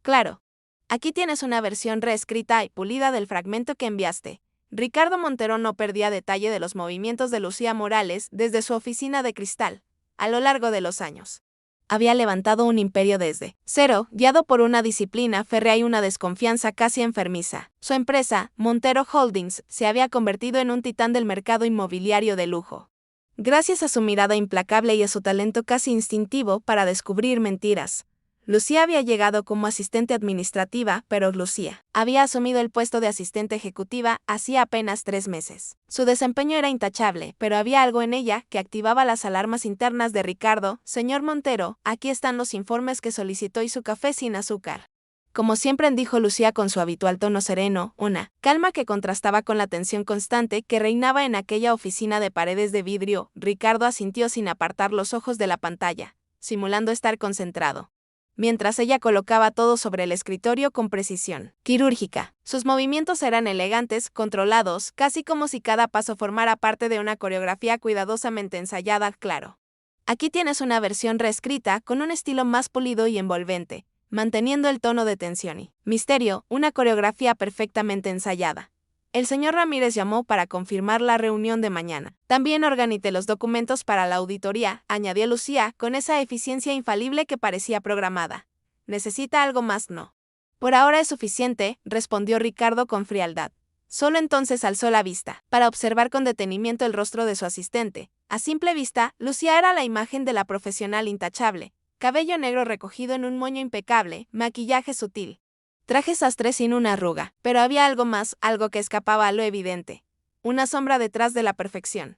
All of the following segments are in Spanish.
Claro. Aquí tienes una versión reescrita y pulida del fragmento que enviaste. Ricardo Montero no perdía detalle de los movimientos de Lucía Morales desde su oficina de cristal, a lo largo de los años. Había levantado un imperio desde cero, guiado por una disciplina férrea y una desconfianza casi enfermiza. Su empresa, Montero Holdings, se había convertido en un titán del mercado inmobiliario de lujo. Gracias a su mirada implacable y a su talento casi instintivo para descubrir mentiras. Lucía había llegado como asistente administrativa, pero Lucía había asumido el puesto de asistente ejecutiva hacía apenas 3 meses. Su desempeño era intachable, pero había algo en ella que activaba las alarmas internas de Ricardo. Señor Montero, aquí están los informes que solicitó y su café sin azúcar. Como siempre dijo Lucía con su habitual tono sereno, una calma que contrastaba con la tensión constante que reinaba en aquella oficina de paredes de vidrio. Ricardo asintió sin apartar los ojos de la pantalla, simulando estar concentrado, mientras ella colocaba todo sobre el escritorio con precisión quirúrgica. Sus movimientos eran elegantes, controlados, casi como si cada paso formara parte de una coreografía cuidadosamente ensayada. Claro. Aquí tienes una versión reescrita con un estilo más pulido y envolvente, manteniendo el tono de tensión y misterio, una coreografía perfectamente ensayada. El señor Ramírez llamó para confirmar la reunión de mañana. También organicé los documentos para la auditoría, añadió Lucía, con esa eficiencia infalible que parecía programada. ¿Necesita algo más? No. Por ahora es suficiente, respondió Ricardo con frialdad. Solo entonces alzó la vista, para observar con detenimiento el rostro de su asistente. A simple vista, Lucía era la imagen de la profesional intachable. Cabello negro recogido en un moño impecable, maquillaje sutil, traje sastre sin una arruga, pero había algo más, algo que escapaba a lo evidente. Una sombra detrás de la perfección.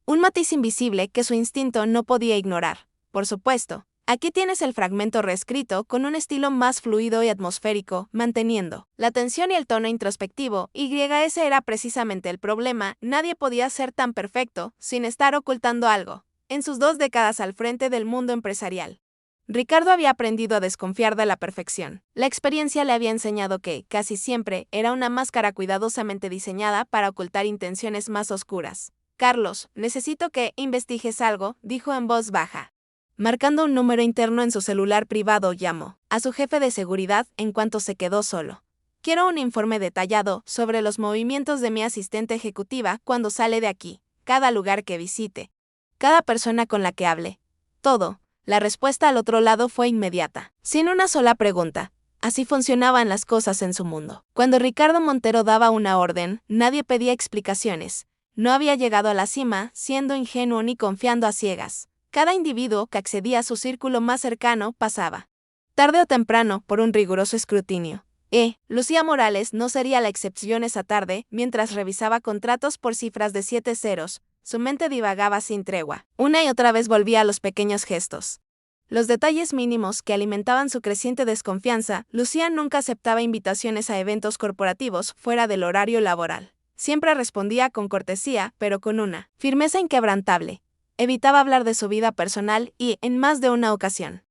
Un matiz invisible que su instinto no podía ignorar. Por supuesto, aquí tienes el fragmento reescrito con un estilo más fluido y atmosférico, manteniendo la tensión y el tono introspectivo. Ese era precisamente el problema, nadie podía ser tan perfecto sin estar ocultando algo. En sus 2 décadas al frente del mundo empresarial, Ricardo había aprendido a desconfiar de la perfección. La experiencia le había enseñado que, casi siempre, era una máscara cuidadosamente diseñada para ocultar intenciones más oscuras. Carlos, necesito que investigues algo, dijo en voz baja. Marcando un número interno en su celular privado, llamó a su jefe de seguridad en cuanto se quedó solo. Quiero un informe detallado sobre los movimientos de mi asistente ejecutiva cuando sale de aquí, cada lugar que visite, cada persona con la que hable, todo. La respuesta al otro lado fue inmediata, sin una sola pregunta. Así funcionaban las cosas en su mundo. Cuando Ricardo Montero daba una orden, nadie pedía explicaciones. No había llegado a la cima, siendo ingenuo ni confiando a ciegas. Cada individuo que accedía a su círculo más cercano pasaba, tarde o temprano, por un riguroso escrutinio. Lucía Morales no sería la excepción esa tarde, mientras revisaba contratos por cifras de 7 ceros. Su mente divagaba sin tregua. Una y otra vez volvía a los pequeños gestos, los detalles mínimos que alimentaban su creciente desconfianza. Lucía nunca aceptaba invitaciones a eventos corporativos fuera del horario laboral. Siempre respondía con cortesía, pero con una firmeza inquebrantable. Evitaba hablar de su vida personal y, en más de una ocasión,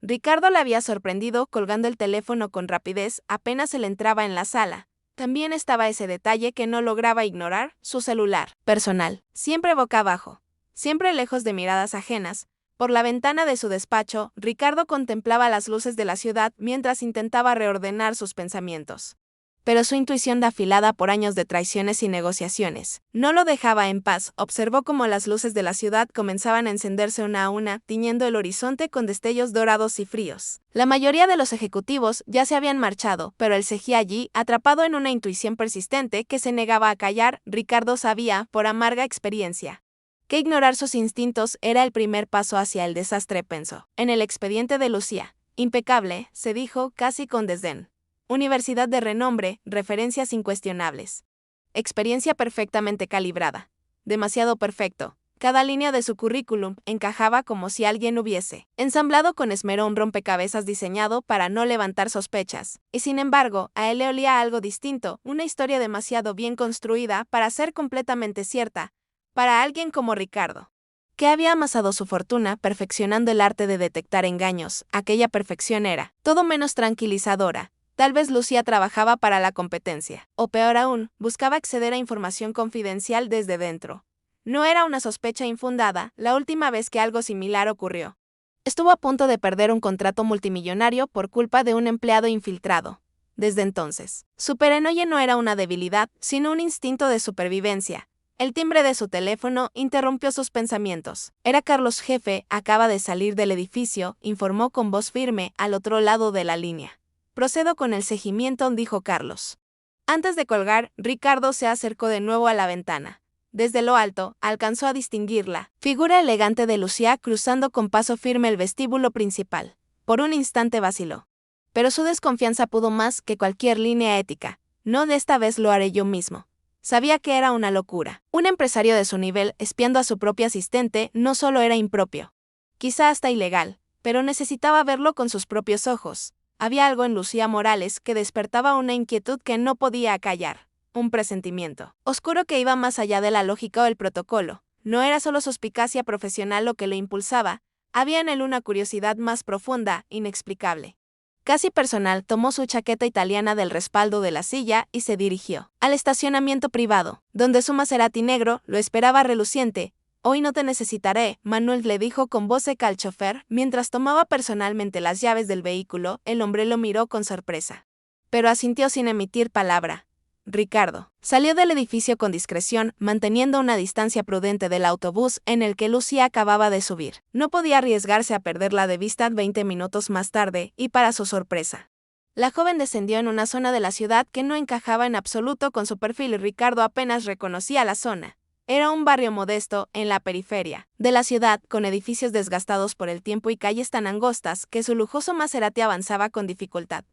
Ricardo la había sorprendido colgando el teléfono con rapidez apenas él entraba en la sala. También estaba ese detalle que no lograba ignorar, su celular personal, siempre boca abajo, siempre lejos de miradas ajenas. Por la ventana de su despacho, Ricardo contemplaba las luces de la ciudad mientras intentaba reordenar sus pensamientos. Pero su intuición afilada por años de traiciones y negociaciones no lo dejaba en paz. Observó cómo las luces de la ciudad comenzaban a encenderse una a una, tiñendo el horizonte con destellos dorados y fríos. La mayoría de los ejecutivos ya se habían marchado, pero él seguía allí, atrapado en una intuición persistente que se negaba a callar. Ricardo sabía, por amarga experiencia, que ignorar sus instintos era el primer paso hacia el desastre. Pensó en el expediente de Lucía. Impecable, se dijo casi con desdén. Universidad de renombre, referencias incuestionables. Experiencia perfectamente calibrada. Demasiado perfecto. Cada línea de su currículum encajaba como si alguien hubiese ensamblado con esmero un rompecabezas diseñado para no levantar sospechas. Y sin embargo, a él le olía algo distinto, una historia demasiado bien construida para ser completamente cierta, para alguien como Ricardo, que había amasado su fortuna perfeccionando el arte de detectar engaños. Aquella perfección era todo menos tranquilizadora. Tal vez Lucía trabajaba para la competencia, o peor aún, buscaba acceder a información confidencial desde dentro. No era una sospecha infundada la última vez que algo similar ocurrió. Estuvo a punto de perder un contrato multimillonario por culpa de un empleado infiltrado. Desde entonces, su paranoia no era una debilidad, sino un instinto de supervivencia. El timbre de su teléfono interrumpió sus pensamientos. Era Carlos, jefe, acaba de salir del edificio, informó con voz firme al otro lado de la línea. Procedo con el seguimiento, dijo Carlos. Antes de colgar, Ricardo se acercó de nuevo a la ventana. Desde lo alto, alcanzó a distinguir la figura elegante de Lucía cruzando con paso firme el vestíbulo principal. Por un instante vaciló. Pero su desconfianza pudo más que cualquier línea ética. No, de esta vez lo haré yo mismo. Sabía que era una locura. Un empresario de su nivel espiando a su propia asistente no solo era impropio, quizá hasta ilegal, pero necesitaba verlo con sus propios ojos. Había algo en Lucía Morales que despertaba una inquietud que no podía acallar. Un presentimiento oscuro que iba más allá de la lógica o el protocolo. No era solo suspicacia profesional lo que lo impulsaba, había en él una curiosidad más profunda, inexplicable. Casi personal, tomó su chaqueta italiana del respaldo de la silla y se dirigió al estacionamiento privado, donde su Maserati negro lo esperaba reluciente. Hoy no te necesitaré, Manuel le dijo con voz seca al chofer, mientras tomaba personalmente las llaves del vehículo. El hombre lo miró con sorpresa, pero asintió sin emitir palabra. Ricardo salió del edificio con discreción, manteniendo una distancia prudente del autobús en el que Lucía acababa de subir. No podía arriesgarse a perderla de vista 20 minutos más tarde, y para su sorpresa, la joven descendió en una zona de la ciudad que no encajaba en absoluto con su perfil y Ricardo apenas reconocía la zona. Era un barrio modesto, en la periferia de la ciudad, con edificios desgastados por el tiempo y calles tan angostas que su lujoso Maserati avanzaba con dificultad.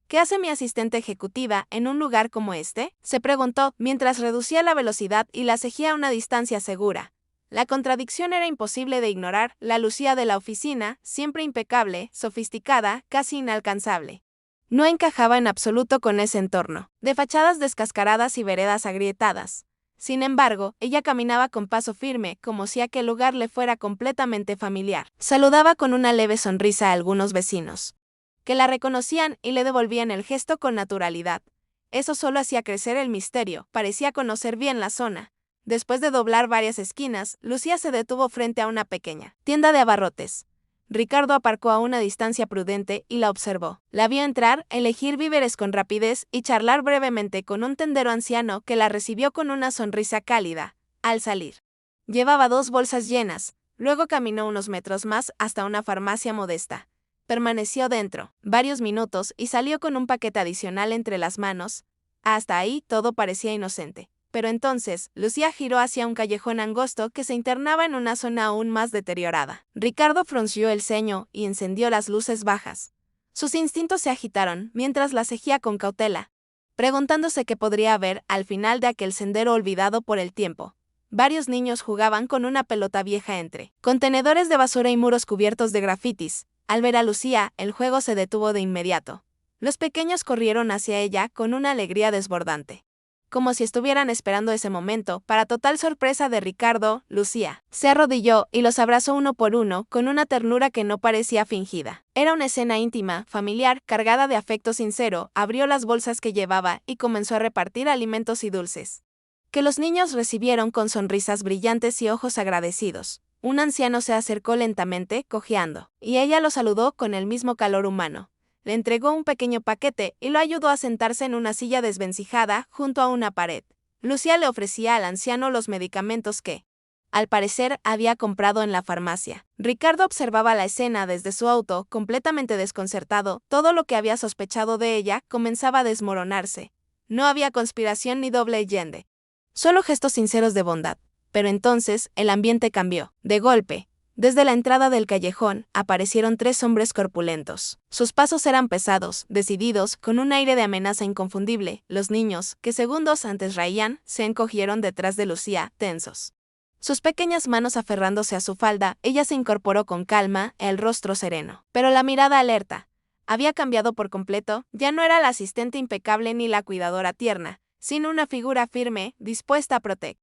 ¿Qué hace mi asistente ejecutiva en un lugar como este?, se preguntó, mientras reducía la velocidad y la seguía a una distancia segura. La contradicción era imposible de ignorar, la Lucía de la oficina, siempre impecable, sofisticada, casi inalcanzable. No encajaba en absoluto con ese entorno, de fachadas descascaradas y veredas agrietadas. Sin embargo, ella caminaba con paso firme, como si aquel lugar le fuera completamente familiar. Saludaba con una leve sonrisa a algunos vecinos, que la reconocían y le devolvían el gesto con naturalidad. Eso solo hacía crecer el misterio, parecía conocer bien la zona. Después de doblar varias esquinas, Lucía se detuvo frente a una pequeña tienda de abarrotes. Ricardo aparcó a una distancia prudente y la observó. La vio entrar, elegir víveres con rapidez y charlar brevemente con un tendero anciano que la recibió con una sonrisa cálida. Al salir, llevaba 2 bolsas llenas, luego caminó unos metros más hasta una farmacia modesta. Permaneció dentro varios minutos y salió con un paquete adicional entre las manos. Hasta ahí todo parecía inocente. Pero entonces, Lucía giró hacia un callejón angosto que se internaba en una zona aún más deteriorada. Ricardo frunció el ceño y encendió las luces bajas. Sus instintos se agitaron mientras la seguía con cautela, preguntándose qué podría haber al final de aquel sendero olvidado por el tiempo. Varios niños jugaban con una pelota vieja entre contenedores de basura y muros cubiertos de grafitis. Al ver a Lucía, el juego se detuvo de inmediato. Los pequeños corrieron hacia ella con una alegría desbordante, como si estuvieran esperando ese momento. Para total sorpresa de Ricardo, Lucía se arrodilló y los abrazó uno por uno con una ternura que no parecía fingida. Era una escena íntima, familiar, cargada de afecto sincero. Abrió las bolsas que llevaba y comenzó a repartir alimentos y dulces, que los niños recibieron con sonrisas brillantes y ojos agradecidos. Un anciano se acercó lentamente, cojeando, y ella lo saludó con el mismo calor humano. Le entregó un pequeño paquete y lo ayudó a sentarse en una silla desvencijada junto a una pared. Lucía le ofrecía al anciano los medicamentos que, al parecer, había comprado en la farmacia. Ricardo observaba la escena desde su auto, completamente desconcertado. Todo lo que había sospechado de ella comenzaba a desmoronarse. No había conspiración ni doble agenda, solo gestos sinceros de bondad. Pero entonces, el ambiente cambió. De golpe, desde la entrada del callejón, aparecieron 3 hombres corpulentos. Sus pasos eran pesados, decididos, con un aire de amenaza inconfundible. Los niños, que segundos antes reían, se encogieron detrás de Lucía, tensos. Sus pequeñas manos aferrándose a su falda, ella se incorporó con calma, el rostro sereno, pero la mirada alerta. Había cambiado por completo, ya no era la asistente impecable ni la cuidadora tierna, sino una figura firme, dispuesta a proteger.